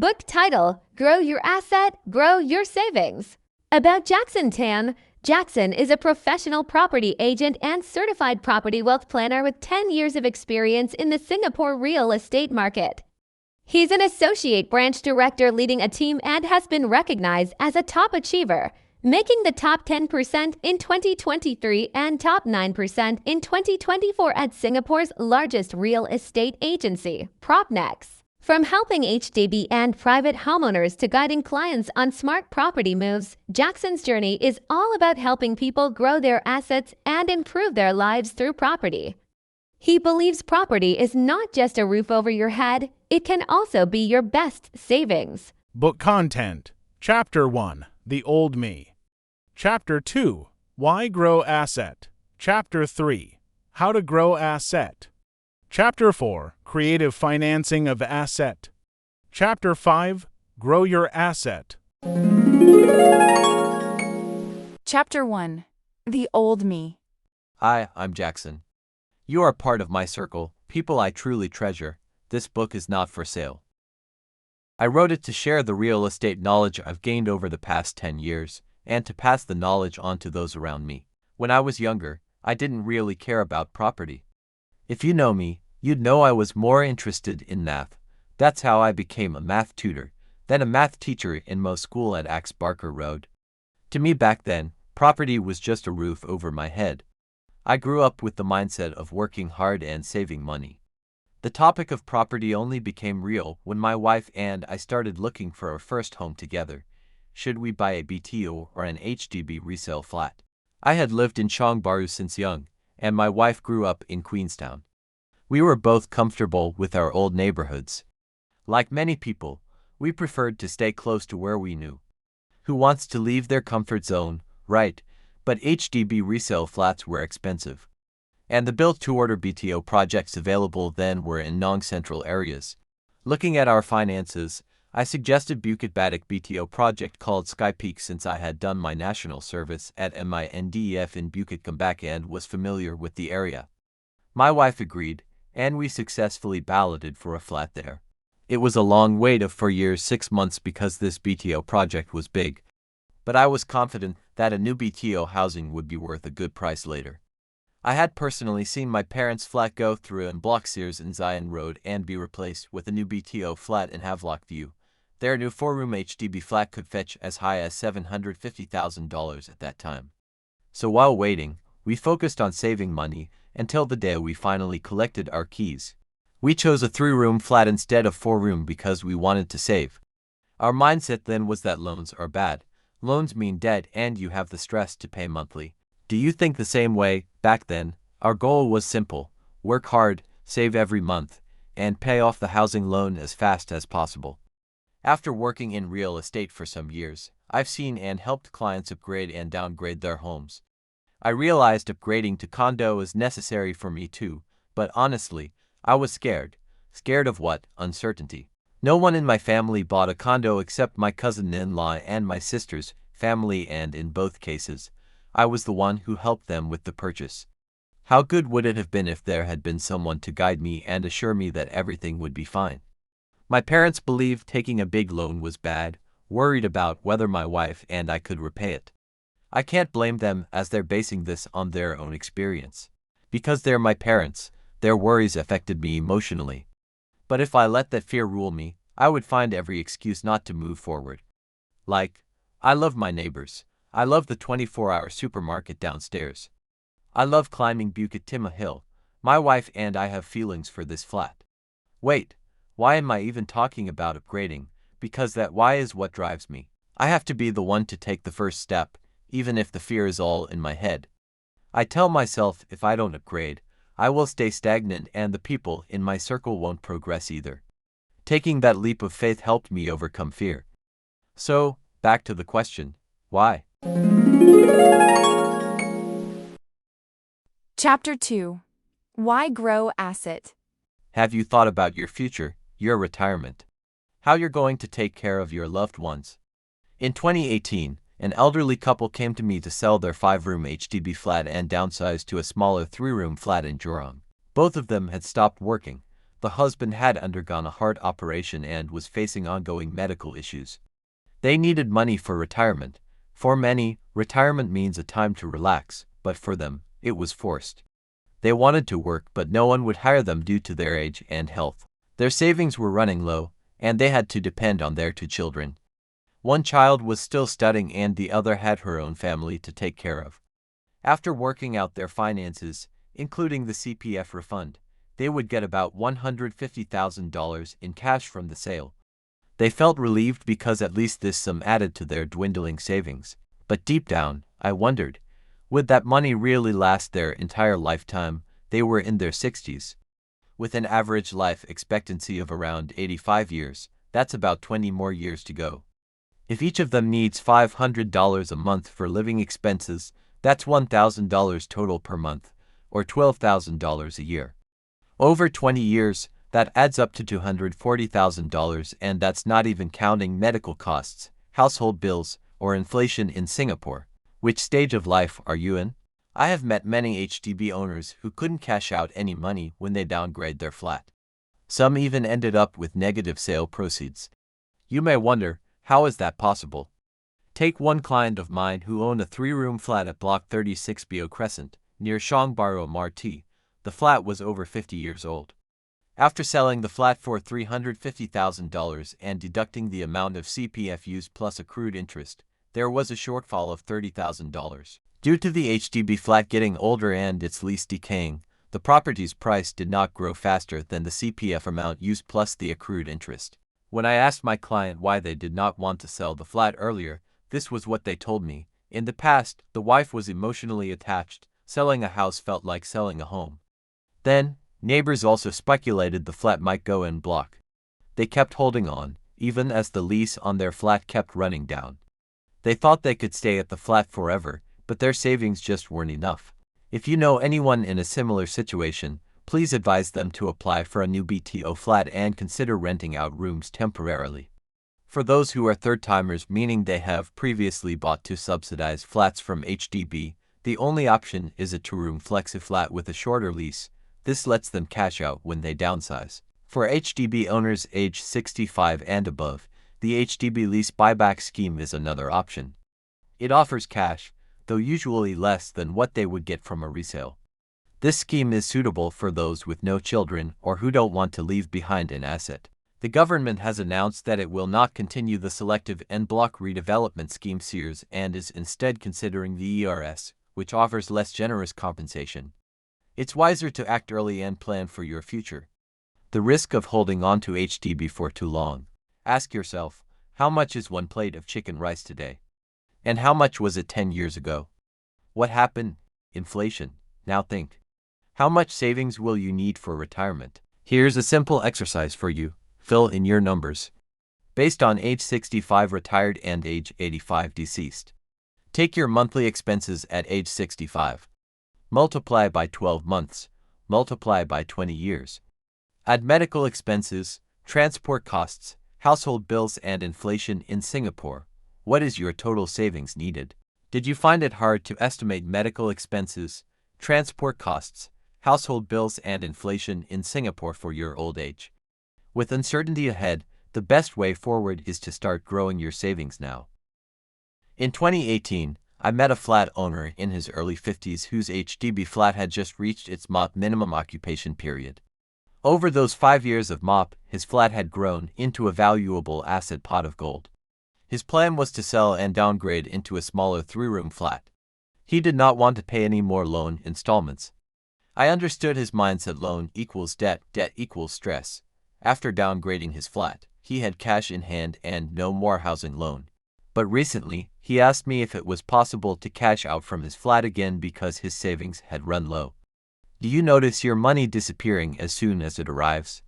Book title: Grow Your Asset, Grow Your Savings. About Jackson Tan. Jackson is a professional property agent and certified property wealth planner with 10 years of experience in the Singapore real estate market. He's an associate branch director leading a team and has been recognized as a top achiever, making the top 10% in 2023 and top 9% in 2024 at Singapore's largest real estate agency, Propnex. From helping HDB and private homeowners to guiding clients on smart property moves, Jackson's journey is all about helping people grow their assets and improve their lives through property. He believes property is not just a roof over your head, it can also be your best savings. Book content. Chapter 1, The Old Me. Chapter 2, Why Grow Asset. Chapter 3, How to Grow Asset. Chapter 4, Creative Financing of Asset. Chapter 5, Grow Your Asset. Chapter 1, The Old Me. Hi, I'm Jackson. You are part of my circle, people I truly treasure. This book is not for sale. I wrote it to share the real estate knowledge I've gained over the past 10 years, and to pass the knowledge on to those around me. When I was younger, I didn't really care about property. If you know me, you'd know I was more interested in math. That's how I became a math tutor, then a math teacher in Mo School at Axe Barker Road. To me back then, property was just a roof over my head. I grew up with the mindset of working hard and saving money. The topic of property only became real when my wife and I started looking for our first home together. Should we buy a BTO or an HDB resale flat? I had lived in Chong Bahru since young, and my wife grew up in Queenstown. We were both comfortable with our old neighborhoods. Like many people, we preferred to stay close to where we knew. Who wants to leave their comfort zone, right? But HDB resale flats were expensive. And the built-to-order BTO projects available then were in non-central areas. Looking at our finances, I suggested Bukit Batok BTO project called Sky Peak since I had done my national service at MINDEF in Bukit Kembak and was familiar with the area. My wife agreed, and we successfully balloted for a flat there. It was a long wait of 4 years 6 months because this BTO project was big. But I was confident that a new BTO housing would be worth a good price later. I had personally seen my parents' flat go through in Block Sears in Zion Road and be replaced with a new BTO flat in Havelock View. Their new 4-room HDB flat could fetch as high as $750,000 at that time. So while waiting, we focused on saving money until the day we finally collected our keys. We chose a 3-room flat instead of 4-room because we wanted to save. Our mindset then was that loans are bad. Loans mean debt and you have the stress to pay monthly. Do you think the same way? Back then, our goal was simple: work hard, save every month, and pay off the housing loan as fast as possible. After working in real estate for some years, I've seen and helped clients upgrade and downgrade their homes. I realized upgrading to condo is necessary for me too, but honestly, I was scared. Scared of what? Uncertainty. No one in my family bought a condo except my cousin-in-law and my sister's family, and in both cases, I was the one who helped them with the purchase. How good would it have been if there had been someone to guide me and assure me that everything would be fine? My parents believed taking a big loan was bad, worried about whether my wife and I could repay it. I can't blame them as they're basing this on their own experience. Because they're my parents, their worries affected me emotionally. But if I let that fear rule me, I would find every excuse not to move forward. Like, I love my neighbors. I love the 24-hour supermarket downstairs. I love climbing Bukit Timah Hill. My wife and I have feelings for this flat. Wait, why am I even talking about upgrading? Because that why is what drives me. I have to be the one to take the first step, even if the fear is all in my head. I tell myself if I don't upgrade, I will stay stagnant and the people in my circle won't progress either. Taking that leap of faith helped me overcome fear. So, back to the question, why? Chapter 2, Why Grow Asset. Have you thought about your future, your retirement? How you're going to take care of your loved ones? In 2018, an elderly couple came to me to sell their 5-room HDB flat and downsize to a smaller 3-room flat in Jurong. Both of them had stopped working. The husband had undergone a heart operation and was facing ongoing medical issues. They needed money for retirement. For many, retirement means a time to relax, but for them, it was forced. They wanted to work, but no one would hire them due to their age and health. Their savings were running low, and they had to depend on their two children. One child was still studying and the other had her own family to take care of. After working out their finances, including the CPF refund, they would get about $150,000 in cash from the sale. They felt relieved because at least this sum added to their dwindling savings. But deep down, I wondered, would that money really last their entire lifetime? They were in their 60s. With an average life expectancy of around 85 years, that's about 20 more years to go. If each of them needs $500 a month for living expenses, that's $1,000 total per month, or $12,000 a year. Over 20 years, that adds up to $240,000, and that's not even counting medical costs, household bills, or inflation in Singapore. Which stage of life are you in? I have met many HDB owners who couldn't cash out any money when they downgrade their flat. Some even ended up with negative sale proceeds. You may wonder, how is that possible? Take one client of mine who owned a 3-room flat at Block 36 Bio Crescent, near Xiangbaro Marti. The flat was over 50 years old. After selling the flat for $350,000 and deducting the amount of CPF used plus accrued interest, there was a shortfall of $30,000. Due to the HDB flat getting older and its lease decaying, the property's price did not grow faster than the CPF amount used plus the accrued interest. When I asked my client why they did not want to sell the flat earlier, this was what they told me. In the past, the wife was emotionally attached. Selling a house felt like selling a home. Then, neighbors also speculated the flat might go en bloc. They kept holding on, even as the lease on their flat kept running down. They thought they could stay at the flat forever, but their savings just weren't enough. If you know anyone in a similar situation, please advise them to apply for a new BTO flat and consider renting out rooms temporarily. For those who are third-timers, meaning they have previously bought 2 subsidized flats from HDB, the only option is a 2-room flexi-flat with a shorter lease. This lets them cash out when they downsize. For HDB owners age 65 and above, the HDB lease buyback scheme is another option. It offers cash, though usually less than what they would get from a resale. This scheme is suitable for those with no children or who don't want to leave behind an asset. The government has announced that it will not continue the selective en bloc redevelopment scheme Sears and is instead considering the ERS, which offers less generous compensation. It's wiser to act early and plan for your future. The risk of holding on to HDB for too long. Ask yourself, how much is one plate of chicken rice today? And how much was it 10 years ago? What happened? Inflation. Now think. How much savings will you need for retirement? Here's a simple exercise for you. Fill in your numbers. Based on age 65 retired and age 85 deceased. Take your monthly expenses at age 65. Multiply by 12 months. Multiply by 20 years. Add medical expenses, transport costs, household bills and inflation in Singapore. What is your total savings needed? Did you find it hard to estimate medical expenses, transport costs, household bills and inflation in Singapore for your old age? With uncertainty ahead, the best way forward is to start growing your savings now. In 2018, I met a flat owner in his early 50s whose HDB flat had just reached its MOP minimum occupation period. Over those 5 years of MOP, his flat had grown into a valuable asset pot of gold. His plan was to sell and downgrade into a smaller 3-room flat. He did not want to pay any more loan installments. I understood his mindset: loan equals debt, debt equals stress. After downgrading his flat, he had cash in hand and no more housing loan. But recently, he asked me if it was possible to cash out from his flat again because his savings had run low. Do you notice your money disappearing as soon as it arrives?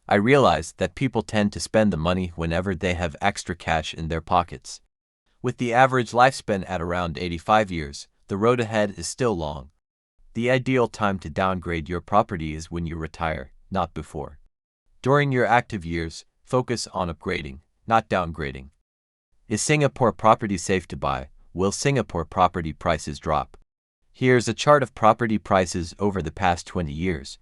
I realized that people tend to spend the money whenever they have extra cash in their pockets. With the average lifespan at around 85 years, the road ahead is still long. The ideal time to downgrade your property is when you retire, not before. During your active years, focus on upgrading, not downgrading. Is Singapore property safe to buy? Will Singapore property prices drop? Here's a chart of property prices over the past 20 years.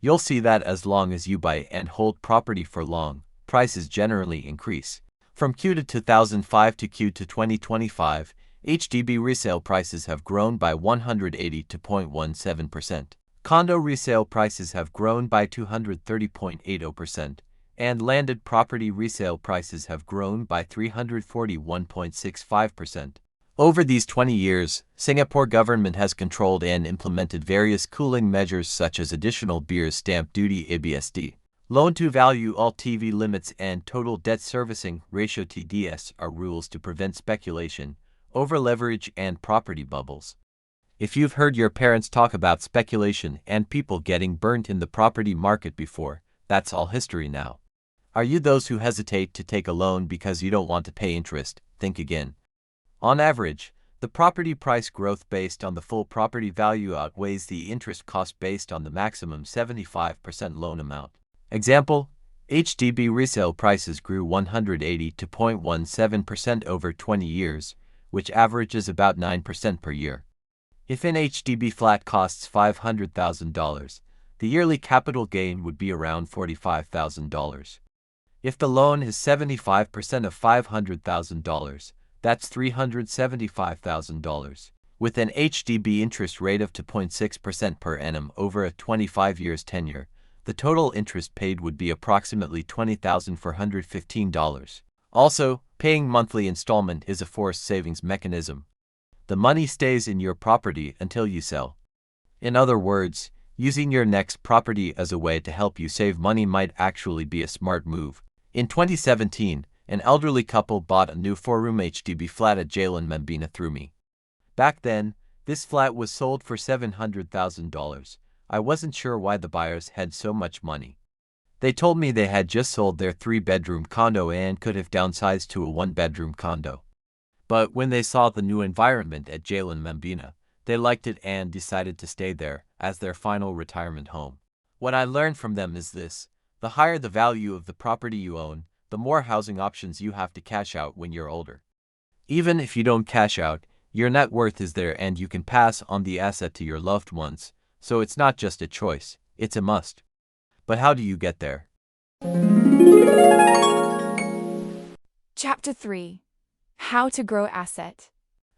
You'll see that as long as you buy and hold property for long, prices generally increase. From Q to 2005 to Q to 2025, HDB resale prices have grown by 180.17%. Condo resale prices have grown by 230.80%, and landed property resale prices have grown by 341.65%. Over these 20 years, Singapore government has controlled and implemented various cooling measures such as additional beers stamp duty ABSD, loan-to-value LTV limits and total debt servicing ratio TDS are rules to prevent speculation, over-leverage and property bubbles. If you've heard your parents talk about speculation and people getting burnt in the property market before, that's all history now. Are you those who hesitate to take a loan because you don't want to pay interest? Think again. On average, the property price growth based on the full property value outweighs the interest cost based on the maximum 75% loan amount. Example, HDB resale prices grew 180.17% over 20 years, which averages about 9% per year. If an HDB flat costs $500,000, the yearly capital gain would be around $45,000. If the loan is 75% of $500,000, that's $375,000. With an HDB interest rate of 2.6% per annum over a 25 years tenure, the total interest paid would be approximately $20,415. Also, paying monthly installment is a forced savings mechanism. The money stays in your property until you sell. In other words, using your next property as a way to help you save money might actually be a smart move. In 2017, an elderly couple bought a new 4-room HDB flat at Jalan Membina through me. Back then, this flat was sold for $700,000. I wasn't sure why the buyers had so much money. They told me they had just sold their 3-bedroom condo and could have downsized to a 1-bedroom condo. But when they saw the new environment at Jalan Membina, they liked it and decided to stay there as their final retirement home. What I learned from them is this: the higher the value of the property you own, the more housing options you have to cash out when you're older. Even if you don't cash out, your net worth is there and you can pass on the asset to your loved ones, so it's not just a choice, it's a must. But how do you get there? Chapter 3. How to grow asset.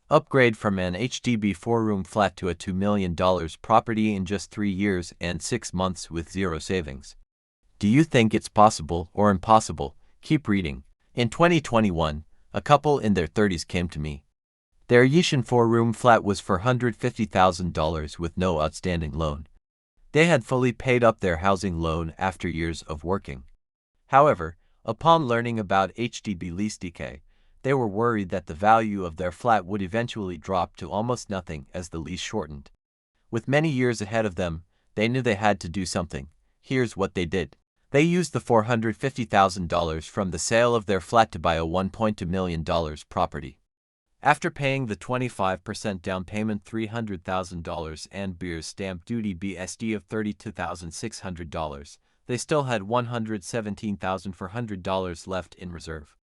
Upgrade from an HDB 4-room flat to a $2 million property in just 3 years and 6 months with zero savings. Do you think it's possible or impossible? Keep reading. In 2021, a couple in their 30s came to me. Their Yishan 4-room flat was for $150,000 with no outstanding loan. They had fully paid up their housing loan after years of working. However, upon learning about HDB lease decay, they were worried that the value of their flat would eventually drop to almost nothing as the lease shortened. With many years ahead of them, they knew they had to do something. Here's what they did. They used the $450,000 from the sale of their flat to buy a $1.2 million property. After paying the 25% down payment $300,000 and beers stamp duty BSD of $32,600, they still had $117,400 left in reserve.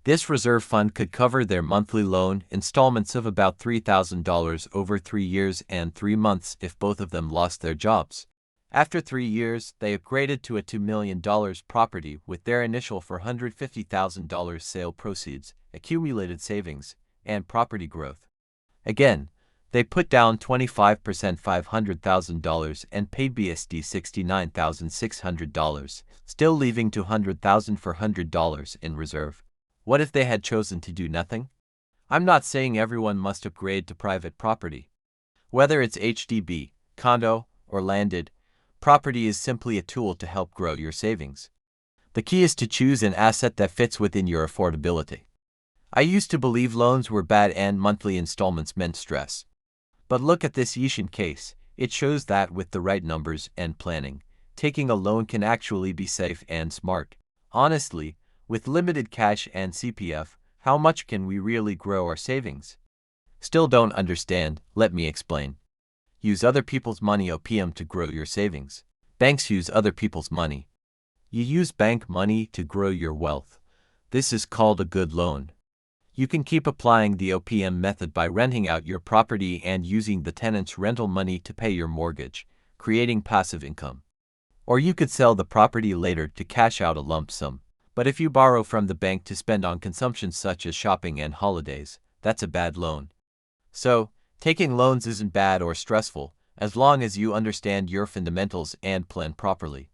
This reserve fund could cover their monthly loan installments of about $3,000 over 3 years and 3 months if both of them lost their jobs. After 3 years, they upgraded to a $2 million property with their initial $450,000 sale proceeds, accumulated savings, and property growth. Again, they put down 25% $500,000 and paid BSD $69,600, still leaving $200,400 in reserve. What if they had chosen to do nothing? I'm not saying everyone must upgrade to private property. Whether it's HDB, condo, or landed, property is simply a tool to help grow your savings. The key is to choose an asset that fits within your affordability. I used to believe loans were bad and monthly installments meant stress. But look at this Yishan case. It shows that with the right numbers and planning, taking a loan can actually be safe and smart. Honestly, with limited cash and CPF, how much can we really grow our savings? Still don't understand? Let me explain. Use other people's money OPM to grow your savings. Banks use other people's money. You use bank money to grow your wealth. This is called a good loan. You can keep applying the OPM method by renting out your property and using the tenant's rental money to pay your mortgage, creating passive income. Or you could sell the property later to cash out a lump sum. But if you borrow from the bank to spend on consumption such as shopping and holidays, that's a bad loan. So, taking loans isn't bad or stressful, as long as you understand your fundamentals and plan properly.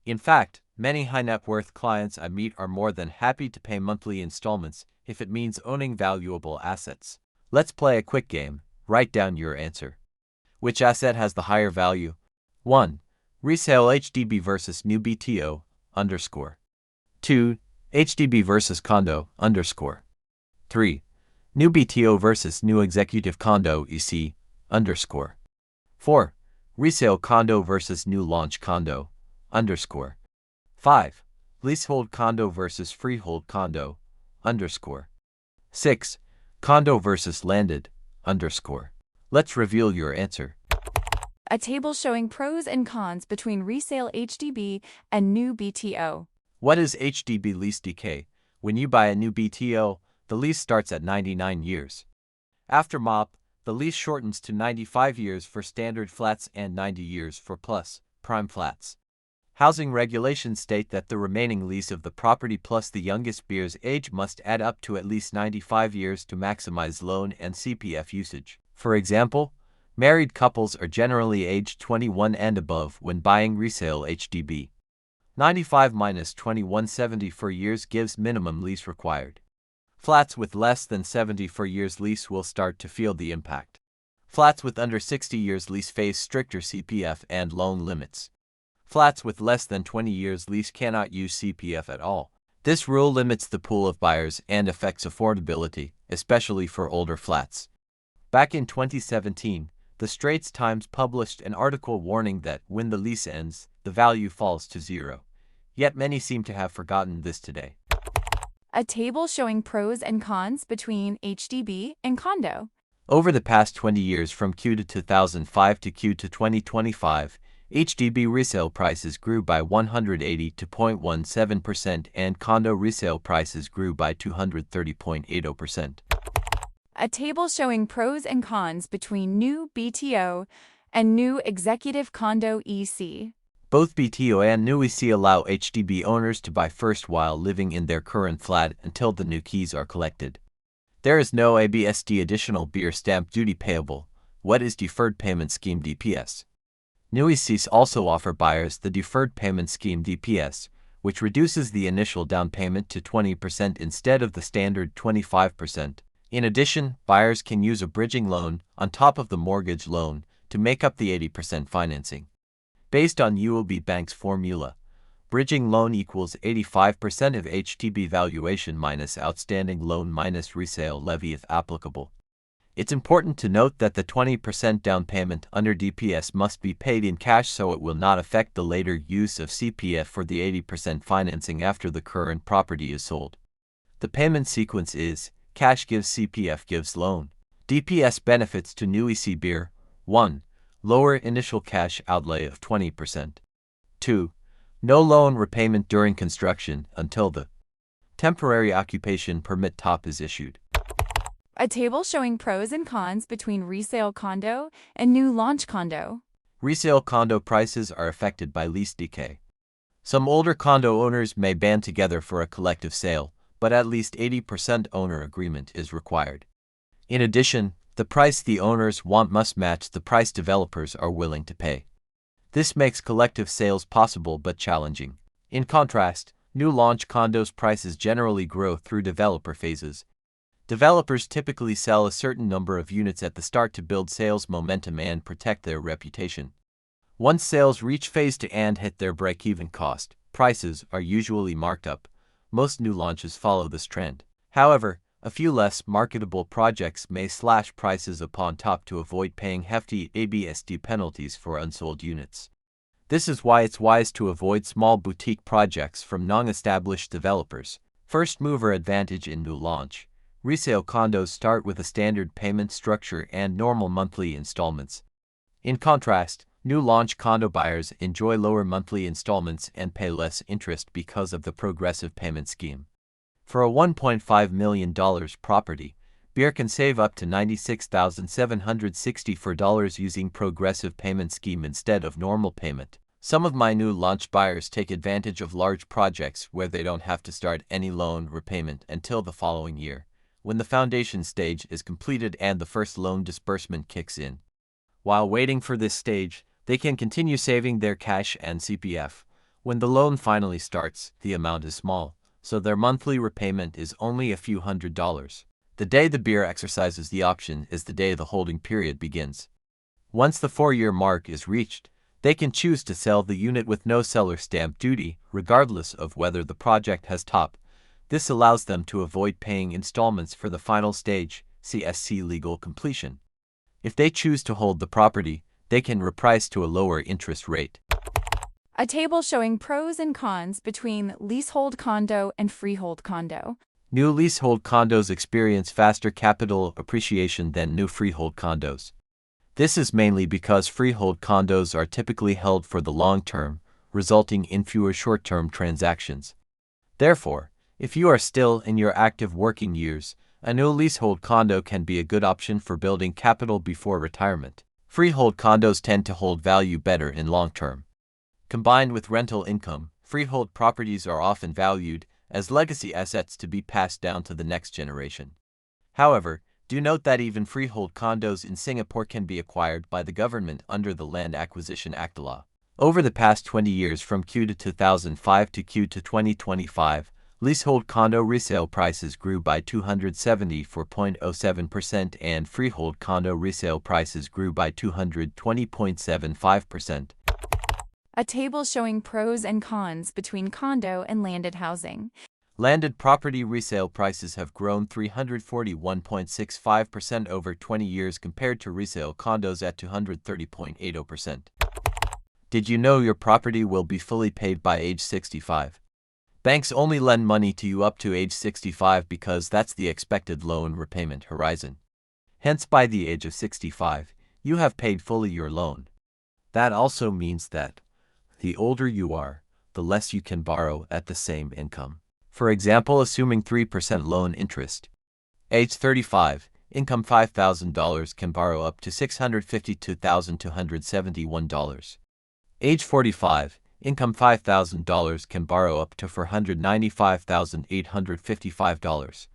In fact, many high net worth clients I meet are more than happy to pay monthly installments if it means owning valuable assets. Let's play a quick game. Write down your answer. Which asset has the higher value? 1. Resale HDB versus new BTO, underscore. 2. HDB versus condo, underscore. 3. New BTO versus new executive condo EC, underscore. 4. Resale condo versus new launch condo, underscore. 5. Leasehold condo versus freehold condo, underscore. 6. Condo versus landed, underscore. Let's reveal your answer. A table showing pros and cons between resale HDB and new BTO. What is HDB lease decay? When you buy a new BTO, the lease starts at 99 years. After MOP, the lease shortens to 95 years for standard flats and 90 years for plus, prime flats. Housing regulations state that the remaining lease of the property plus the youngest buyer's age must add up to at least 95 years to maximize loan and CPF usage. For example, married couples are generally aged 21 and above when buying resale HDB. 95 minus 21 74 years gives minimum lease required. Flats with less than 74 years lease will start to feel the impact. Flats with under 60 years lease face stricter CPF and loan limits. Flats with less than 20 years lease cannot use CPF at all. This rule limits the pool of buyers and affects affordability, especially for older flats. Back in 2017, the Straits Times published an article warning that when the lease ends, the value falls to zero. Yet many seem to have forgotten this today. A table showing pros and cons between HDB and condo. Over the past 20 years from Q to 2005 to Q to 2025, HDB resale prices grew by 180.17% and condo resale prices grew by 230.80%. A table showing pros and cons between new BTO and new executive condo EC. Both BTO and new EC allow HDB owners to buy first while living in their current flat until the new keys are collected. There is no ABSD additional beer stamp duty payable. What is Deferred Payment Scheme DPS? New ECs also offer buyers the Deferred Payment Scheme DPS, which reduces the initial down payment to 20% instead of the standard 25%. In addition, buyers can use a bridging loan on top of the mortgage loan to make up the 80% financing. Based on UOB Bank's formula, bridging loan equals 85% of HDB valuation minus outstanding loan minus resale levy if applicable. It's important to note that the 20% down payment under DPS must be paid in cash so it will not affect the later use of CPF for the 80% financing after the current property is sold. The payment sequence is cash gives CPF gives loan. DPS benefits to new EC beer. 1. Lower initial cash outlay of 20%. 2. No loan repayment during construction until the temporary occupation permit top is issued. A table showing pros and cons between resale condo and new launch condo. Resale condo prices are affected by lease decay. Some older condo owners may band together for a collective sale, but at least 80% owner agreement is required. In addition, the price the owners want must match the price developers are willing to pay. This makes collective sales possible but challenging. In contrast, new launch condos prices generally grow through developer phases. Developers typically sell a certain number of units at the start to build sales momentum and protect their reputation. Once sales reach phase 2 and hit their break-even cost, prices are usually marked up. Most new launches follow this trend. However, a few less marketable projects may slash prices upon top to avoid paying hefty ABSD penalties for unsold units. This is why it's wise to avoid small boutique projects from non-established developers. First mover advantage in new launch. Resale condos start with a standard payment structure and normal monthly installments. In contrast, new launch condo buyers enjoy lower monthly installments and pay less interest because of the progressive payment scheme. For a $1.5 million property, buyer can save up to $96,764 using progressive payment scheme instead of normal payment. Some of my new launch buyers take advantage of large projects where they don't have to start any loan repayment until the following year, when the foundation stage is completed and the first loan disbursement kicks in. While waiting for this stage, they can continue saving their cash and CPF. When the loan finally starts, the amount is small, so their monthly repayment is only a few $100s. The day the buyer exercises the option is the day the holding period begins. Once the 4-year mark is reached, they can choose to sell the unit with no seller stamp duty, regardless of whether the project has top. This allows them to avoid paying installments for the final stage, CSC legal completion. If they choose to hold the property, they can reprice to a lower interest rate. A table showing pros and cons between leasehold condo and freehold condo. New leasehold condos experience faster capital appreciation than new freehold condos. This is mainly because freehold condos are typically held for the long term, resulting in fewer short-term transactions. Therefore, if you are still in your active working years, a new leasehold condo can be a good option for building capital before retirement. Freehold condos tend to hold value better in long term. Combined with rental income, freehold properties are often valued as legacy assets to be passed down to the next generation. However, do note that even freehold condos in Singapore can be acquired by the government under the Land Acquisition Act law. Over the past 20 years from Q to 2005 to Q to 2025, leasehold condo resale prices grew by 274.07% and freehold condo resale prices grew by 220.75%. A table showing pros and cons between condo and landed housing. Landed property resale prices have grown 341.65% over 20 years compared to resale condos at 230.80%. Did you know your property will be fully paid by age 65? Banks only lend money to you up to age 65 because that's the expected loan repayment horizon. Hence, by the age of 65, you have paid fully your loan. That also means that the older you are, the less you can borrow at the same income. For example, assuming 3% loan interest. Age 35, income $5,000 can borrow up to $652,271. Age 45, income $5,000 can borrow up to $495,855.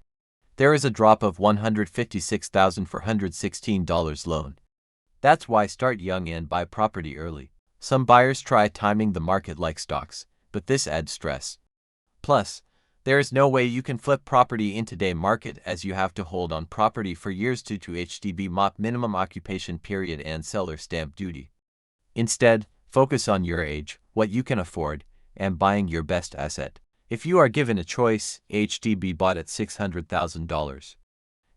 There is a drop of $156,416 loan. That's why start young and buy property early. Some buyers try timing the market like stocks, but this adds stress. Plus, there is no way you can flip property in today's market as you have to hold on property for years due to HDB MOP minimum occupation period and seller stamp duty. Instead, focus on your age, what you can afford, and buying your best asset. If you are given a choice, HDB bought at $600,000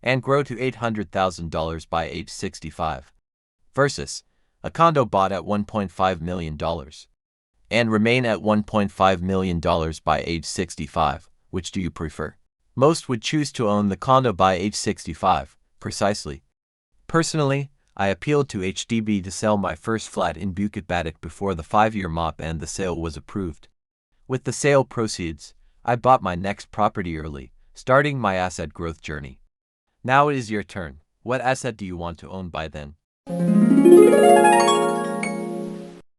and grow to $800,000 by age 65 versus a condo bought at $1.5 million and remain at $1.5 million by age 65. Which do you prefer? Most would choose to own the condo by age 65, precisely. Personally, I appealed to HDB to sell my first flat in Bukit Batok before the 5-year MOP and the sale was approved. With the sale proceeds, I bought my next property early, starting my asset growth journey. Now it is your turn. What asset do you want to own by then?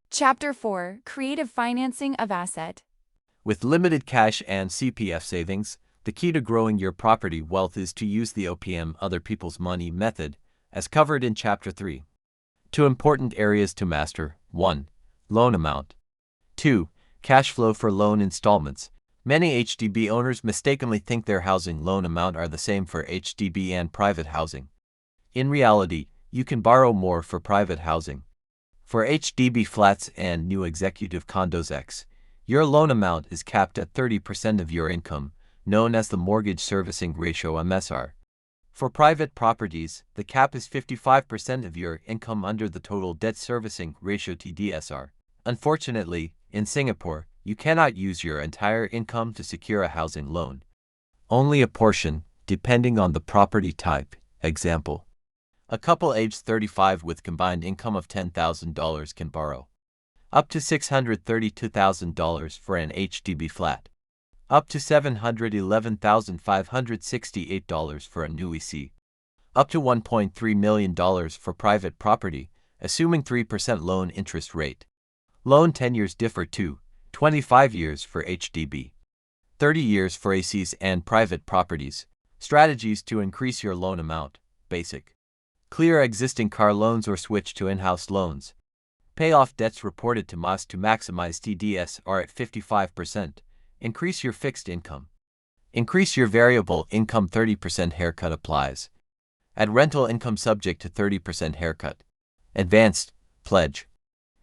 Chapter 4: Creative Financing of Asset. With limited cash and CPF savings, the key to growing your property wealth is to use the OPM other people's money method, as covered in Chapter 3. 2 important areas to master. 1. Loan amount. 2. Cash flow for loan installments. Many HDB owners mistakenly think their housing loan amount are the same for HDB and private housing. In reality, you can borrow more for private housing. For HDB flats and new executive condos X, your loan amount is capped at 30% of your income, known as the Mortgage Servicing Ratio (MSR). For private properties, the cap is 55% of your income under the Total Debt Servicing Ratio (TDSR). Unfortunately, in Singapore, you cannot use your entire income to secure a housing loan. Only a portion, depending on the property type. Example: a couple aged 35 with combined income of $10,000 can borrow up to $632,000 for an HDB flat, up to $711,568 for a new EC, up to $1.3 million for private property, assuming 3% loan interest rate. Loan tenures differ too: 25 years for HDB, 30 years for ACs and private properties. Strategies to increase your loan amount. Basic. Clear existing car loans or switch to in-house loans. Pay off debts reported to MAS to maximize TDSR at 55%. Increase your fixed income. Increase your variable income. 30% haircut applies. Add rental income subject to 30% haircut. Advanced. Pledge.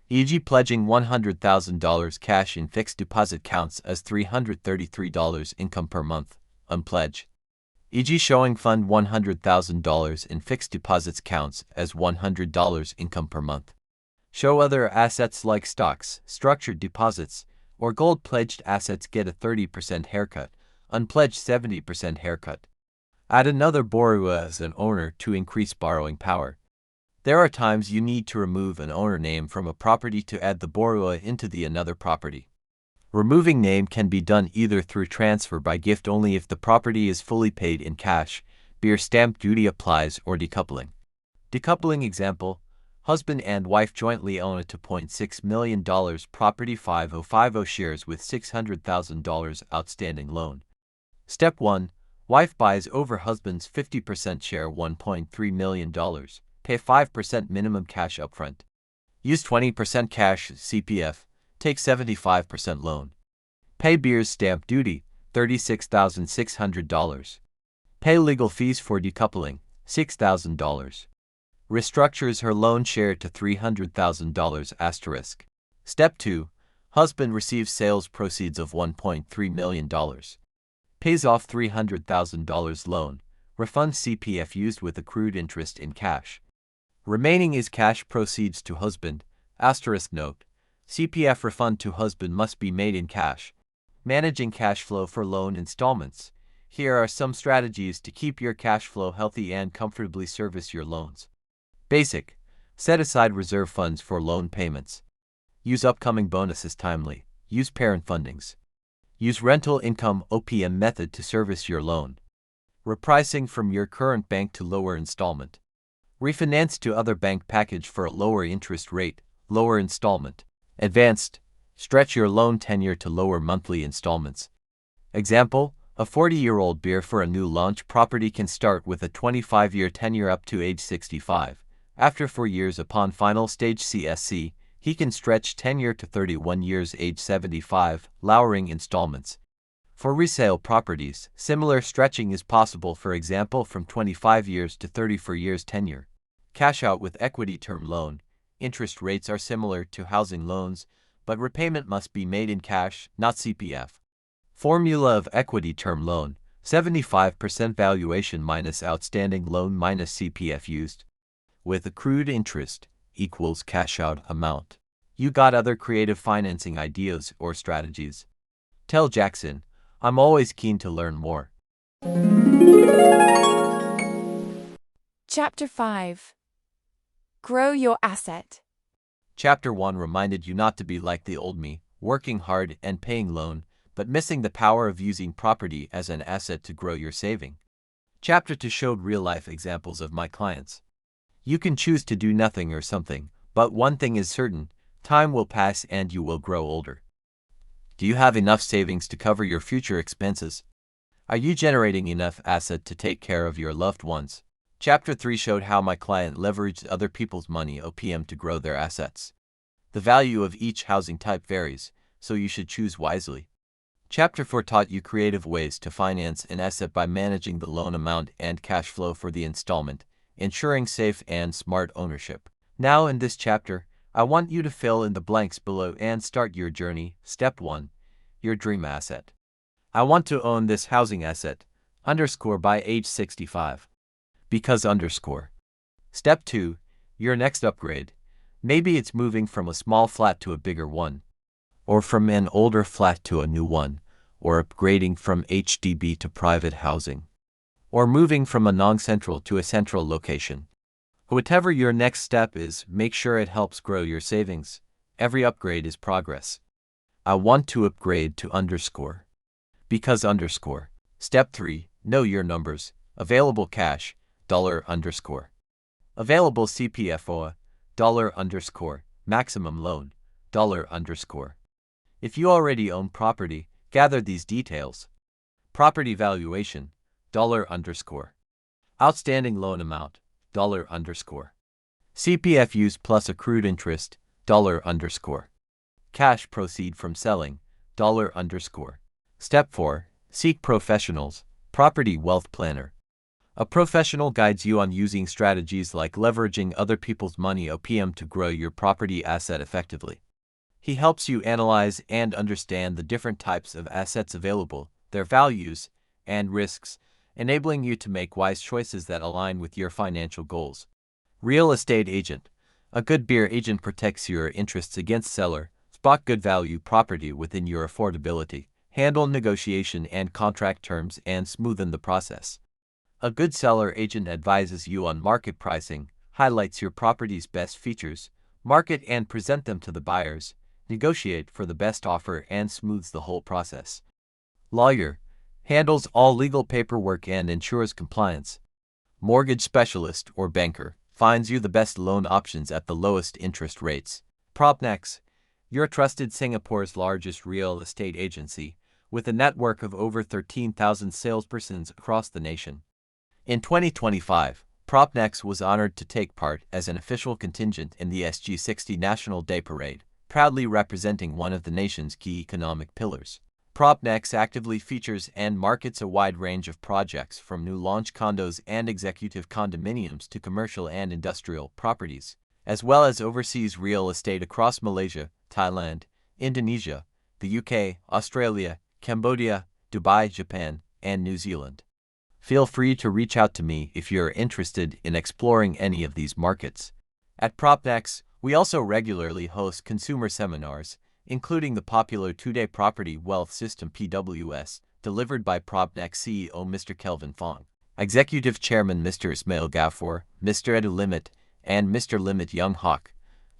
E.g. pledging $100,000 cash in fixed deposit counts as $333 income per month. Unpledge. E.g. showing fund $100,000 in fixed deposits counts as $100 income per month. Show other assets like stocks, structured deposits, or gold. Pledged assets get a 30% haircut, unpledged 70% haircut. Add another borrower as an owner to increase borrowing power. There are times you need to remove an owner name from a property to add the borrower into the another property. Removing name can be done either through transfer by gift only if the property is fully paid in cash, beer stamp duty applies, or decoupling. Decoupling example: husband and wife jointly own a $2.6 million property, 5050 shares with $600,000 outstanding loan. Step 1. Wife buys over husband's 50% share, $1.3 million. Pay 5% minimum cash upfront. Use 20% cash CPF. Take 75% loan. Pay beers stamp duty, $36,600. Pay legal fees for decoupling, $6,000. Restructures her loan share to $300,000 *. Step 2. Husband receives sales proceeds of $1.3 million. Pays off $300,000 loan. Refunds CPF used with accrued interest in cash. Remaining is cash proceeds to husband. Note: CPF refund to husband must be made in cash. Managing cash flow for loan installments. Here are some strategies to keep your cash flow healthy and comfortably service your loans. Basic. Set aside reserve funds for loan payments. Use upcoming bonuses timely. Use parent fundings. Use rental income OPM method to service your loan. Repricing from your current bank to lower installment. Refinance to other bank package for a lower interest rate, lower installment. Advanced. Stretch your loan tenure to lower monthly installments. Example: a 40-year-old beer for a new launch property can start with a 25-year tenure up to age 65. After 4 years upon final stage CSC, he can stretch tenure to 31 years age 75, lowering installments. For resale properties, similar stretching is possible, for example from 25 years to 34 years tenure. Cash out with equity term loan. Interest rates are similar to housing loans, but repayment must be made in cash, not CPF. Formula of equity term loan: 75% valuation minus outstanding loan minus CPF used, with accrued interest equals cash out amount. You got other creative financing ideas or strategies? Tell Jackson. I'm always keen to learn more. Chapter 5. Grow your asset. Chapter 1 reminded you not to be like the old me, working hard and paying loan, but missing the power of using property as an asset to grow your saving. Chapter 2 showed real-life examples of my clients. You can choose to do nothing or something, but one thing is certain: time will pass and you will grow older. Do you have enough savings to cover your future expenses? Are you generating enough asset to take care of your loved ones? Chapter 3 showed how my client leveraged other people's money OPM to grow their assets. The value of each housing type varies, so you should choose wisely. Chapter 4 taught you creative ways to finance an asset by managing the loan amount and cash flow for the installment, ensuring safe and smart ownership. Now in this chapter, I want you to fill in the blanks below and start your journey. Step 1. Your dream asset. I want to own this housing asset, by age 65. Because Step 2. Your next upgrade. Maybe it's moving from a small flat to a bigger one, or from an older flat to a new one, or upgrading from HDB to private housing, or moving from a non-central to a central location. Whatever your next step is, make sure it helps grow your savings. Every upgrade is progress. I want to upgrade to Because Step 3. Know your numbers. Available cash, $. Available CPF, $. Maximum loan, $_. If you already own property, gather these details. Property valuation, $_. Outstanding loan amount, $_. CPF use plus accrued interest, $_. Cash proceed from selling, $_. Step 4. Seek professionals, property wealth planner. A professional guides you on using strategies like leveraging other people's money OPM to grow your property asset effectively. He helps you analyze and understand the different types of assets available, their values, and risks, enabling you to make wise choices that align with your financial goals. Real estate agent. A good beer agent protects your interests against seller, spot good value property within your affordability, handle negotiation and contract terms, and smoothen the process. A good seller agent advises you on market pricing, highlights your property's best features, market and present them to the buyers, negotiate for the best offer, and smooths the whole process. Lawyer. Handles all legal paperwork and ensures compliance. Mortgage specialist or banker. Finds you the best loan options at the lowest interest rates. Propnex. Your trusted Singapore's largest real estate agency, with a network of over 13,000 salespersons across the nation. In 2025, Propnex was honored to take part as an official contingent in the SG60 National Day Parade, proudly representing one of the nation's key economic pillars. Propnex actively features and markets a wide range of projects from new launch condos and executive condominiums to commercial and industrial properties, as well as overseas real estate across Malaysia, Thailand, Indonesia, the UK, Australia, Cambodia, Dubai, Japan, and New Zealand. Feel free to reach out to me if you're interested in exploring any of these markets. At Propnex, we also regularly host consumer seminars, including the popular two-day Property Wealth System PWS, delivered by Propnex CEO Mr. Kelvin Fong, Executive Chairman Mr. Ismail Ghafoor, Mr. Edu Limit, and Mr. Limit Young Hawk.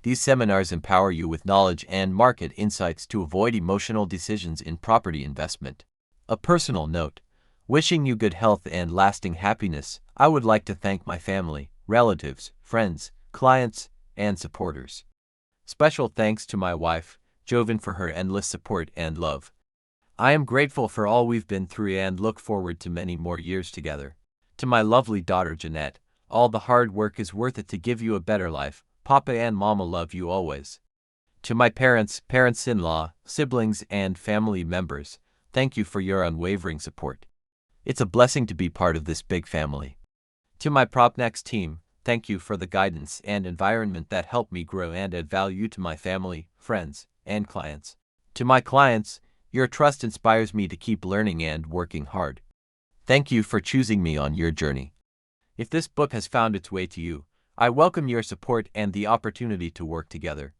These seminars empower you with knowledge and market insights to avoid emotional decisions in property investment. A personal note. Wishing you good health and lasting happiness, I would like to thank my family, relatives, friends, clients, and supporters. Special thanks to my wife, Jovan, for her endless support and love. I am grateful for all we've been through and look forward to many more years together. To my lovely daughter Jeanette, all the hard work is worth it to give you a better life. Papa and Mama love you always. To my parents, parents-in-law, siblings, and family members, thank you for your unwavering support. It's a blessing to be part of this big family. To my Propnex team, thank you for the guidance and environment that helped me grow and add value to my family, friends, and clients. To my clients, your trust inspires me to keep learning and working hard. Thank you for choosing me on your journey. If this book has found its way to you, I welcome your support and the opportunity to work together.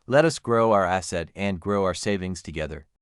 Let us grow our asset and grow our savings together.